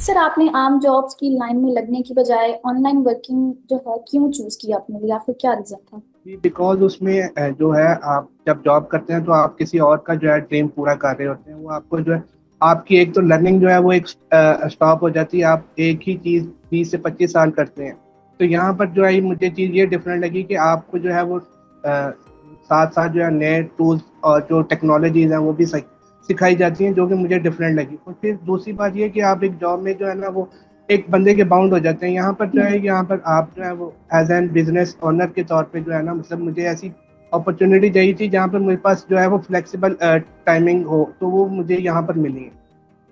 Sir आपने आम jobs की लाइन में लगने की बजाय ऑनलाइन वर्किंग जो है क्यों चूज किया अपने लिए, या फिर क्या रीजन था? जी बिकॉज उसमें जो है आप जब जॉब करते हैं तो आप किसी और का जो है ड्रीम पूरा कर रहे होते हैं। वो आपको जो है आपकी एक तो लर्निंग जो है वो एक स्टॉप हो जाती है। आप एक ही चीज़ 20 से 25 साल करते हैं। तो यहाँ पर जो है मुझे चीज़ ये डिफरेंट लगी कि आपको जो है वो साथ साथ जो है नए टूल्स और जो टेक्नोलॉजीज हैं वो भी सिखाई जाती हैं, जो कि मुझे डिफरेंट लगी। और फिर दूसरी बात ये कि आप एक जॉब में जो है ना वो एक बंदे के बाउंड हो जाते हैं। यहाँ पर जो है यहाँ पर आप जो है वो एज एन बिजनेस ओनर के तौर पे जो है ना मतलब मुझे ऐसी अपॉर्चुनिटी चाहिए थी जहाँ पर मेरे पास जो है वो फ्लेक्सिबल टाइमिंग हो, तो वो मुझे यहाँ पर मिली है।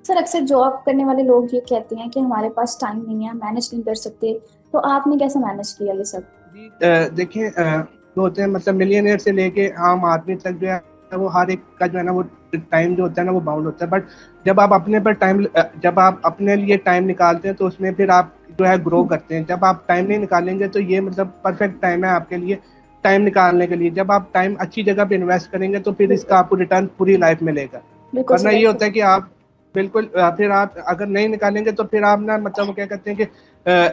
सर अक्सर जॉब करने वाले लोग ये कहते हैं कि हमारे पास टाइम नहीं है, मैनेज नहीं कर सकते। तो आपने कैसे मैनेज किया ये सब? जी देखिए जो होते हैं मतलब मिलियनियर से लेके आम आदमी तक जो है वो हर एक का जो है ना वो टाइम जो होता है ना वो बाउंड होता है। बट जब आप अपने लिए टाइम निकालते हैं तो उसमें फिर आप जो है ग्रो करते हैं। जब आप टाइम नहीं निकालेंगे तो ये मतलब परफेक्ट टाइम है आपके लिए टाइम निकालने के लिए। जब आप टाइम अच्छी जगह पे इन्वेस्ट करेंगे तो फिर इसका बिल्कुल। आपको रिटर्न पूरी लाइफ मिलेगा। बिल्कुल वरना सर ये ऐसे। होता है कि आप बिल्कुल फिर आप अगर नहीं निकालेंगे तो फिर आप ना मतलब वो क्या कहते हैं कि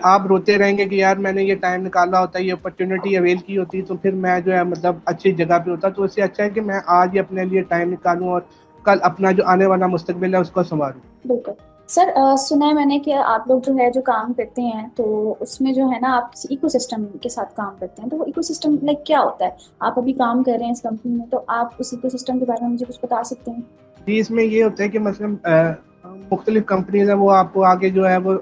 आप रोते रहेंगे कि यार मैंने ये टाइम निकाला होता, ये अपॉर्चुनिटी अवेल की होती तो फिर मैं जो है मतलब अच्छी जगह पे होता। तो इससे अच्छा है कि मैं आज ही अपने लिए टाइम निकालूं और कल अपना जो आने वाला मुस्तकबिल है उसको संवारूं। बिल्कुल। सर सुना है मैंने कि आप लोग जो है जो काम करते हैं तो उसमें जो है ना आप किसी इकोसिस्टम के साथ काम करते हैं। तो वो इकोसिस्टम लाइक क्या होता है? आप अभी काम कर रहे हैं इस कंपनी में, तो आप उस इकोसिस्टम के बारे में मुझे कुछ बता सकते हैं? जी इसमें ये होता है कि मतलब मुख्तलिफ कंपनीज हैं वो आपको आगे जो है वो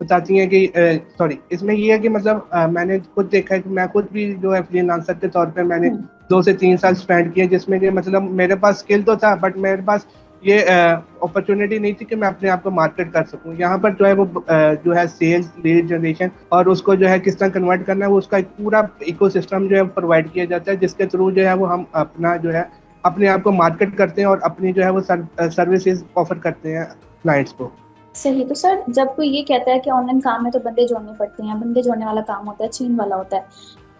बताती हैं कि सॉरी इसमें ये है कि मतलब मैंने खुद देखा है कि मैं खुद भी जो है फ्रीलांसर के तौर पे मैंने हम्म। 2 से 3 साल स्पेंड किए, जिसमें कि मतलब मेरे पास स्किल तो था बट मेरे पास ये अपॉर्चुनिटी नहीं थी कि मैं अपने आप को मार्केट कर सकूं। यहाँ पर जो है वो जो है सेल्स लीड जनरेशन और उसको जो है किस तरह कन्वर्ट करना है वो उसका एक पूरा इकोसिस्टम जो है प्रोवाइड किया जाता है, जिसके थ्रू जो है वो हम अपना जो है अपने आप को मार्केट करते हैं और अपनी जो है वो सर्विसेज ऑफर करते हैं क्लाइंट्स को। सही। तो सर जब कोई ये कहता है कि ऑनलाइन काम में तो बंदे जोड़ने पड़ते हैं, बंदे जोड़ने वाला काम होता है, चीन वाला होता है,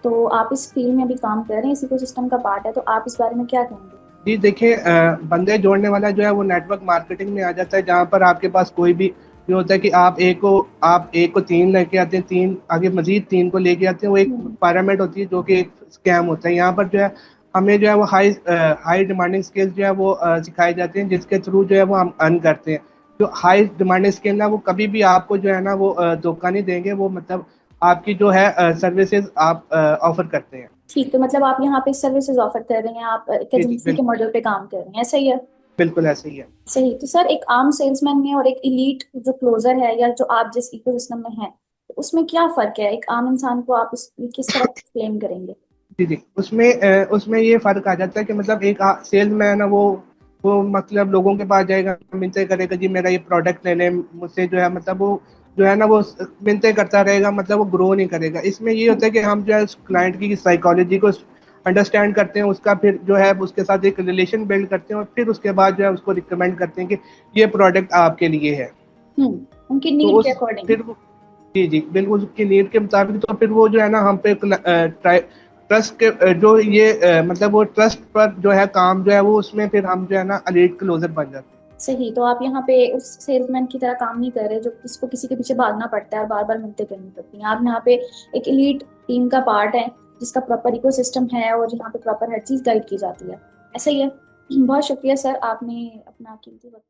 तो आप इस फील्ड में अभी काम कर रहे हैं, इसी को सिस्टम का पार्ट है, तो आप इस बारे में क्या कहेंगे? जी देखिए बंदे जोड़ने वाला जो है वो नेटवर्क मार्केटिंग में आ जाता है, जहाँ पर आपके पास कोई भी जो होता है कि आप एक को 3 लेके आते हैं, 3 आगे मजीद 3 को लेके आते हैं। वो एक हम्म। पैरामिड होती है जो कि एक स्कैम होता है। यहाँ पर जो है हमें जो है वो हाई डिमांडिंग स्किल्स जो है वो सिखाए जाते हैं, जिसके थ्रू जो है वो हम अर्न करते हैं। जो हाई डिमांडिंग स्किल ना वो कभी भी आपको जो है ना वो धोखा नहीं देंगे। वो मतलब आपकी जो है सर्विसेज आप ऑफर करते हैं। ठीक, तो मतलब आप यहाँ पे सर्विसेज ऑफर कर रहे हैं, आप एक जी जी एजेंसी के बिल्कुल। मॉडल पे काम कर रहे हैं, ऐसा ही है? बिल्कुल ऐसे ही है। सही। तो सर एक आम सेल्समैन में और एक इलीट जो क्लोजर है, या जो आप जिस इकोसिस्टम में हैं, तो उसमें क्या फर्क है? एक आम इंसान को आप किस तरह एक्सप्लेन करेंगे? जी जी उसमें ये फर्क आ जाता है कि मतलब एक सेल्स मैन है वो मतलब लोगों के पास जाएगा, मिन्नतें करेगा जी मेरा ये प्रोडक्ट ले लें मुझसे, जो है मतलब वो जो है ना वो मिन्नतें करता रहेगा, मतलब वो ग्रो नहीं करेगा। इसमें ये होता है कि हम जो है क्लाइंट की साइकोलॉजी को अंडरस्टैंड करते हैं, उसका फिर जो है उसके साथ एक रिलेशन बिल्ड करते हैं और फिर उसके बाद जो है उसको रिकमेंड करते हैं कि ये प्रोडक्ट आपके लिए है। उनकी तो नीड के उस अकॉर्डिंग। फिर जी जी बिल्कुल उसकी नीड के मुताबिक तो फिर वो जो है ना हम पे ट्रस्ट के जो ये मतलब वो ट्रस्ट पर जो है काम जो है वो उसमें फिर हम जो है ना लीड क्लोजर बन जाते हैं। सही। तो आप यहाँ पे उस सेल्समैन की तरह काम नहीं कर रहे जो किसको किसी के पीछे भागना पड़ता है और बार बार मिलते करनी पड़ती हैं। आप यहाँ पे एक एलीट टीम का पार्ट है, जिसका प्रॉपर इकोसिस्टम है और यहाँ पे प्रॉपर हर चीज गाइड की जाती है, ऐसा ही है? बहुत शुक्रिया सर, आपने अपना कीमती वक्त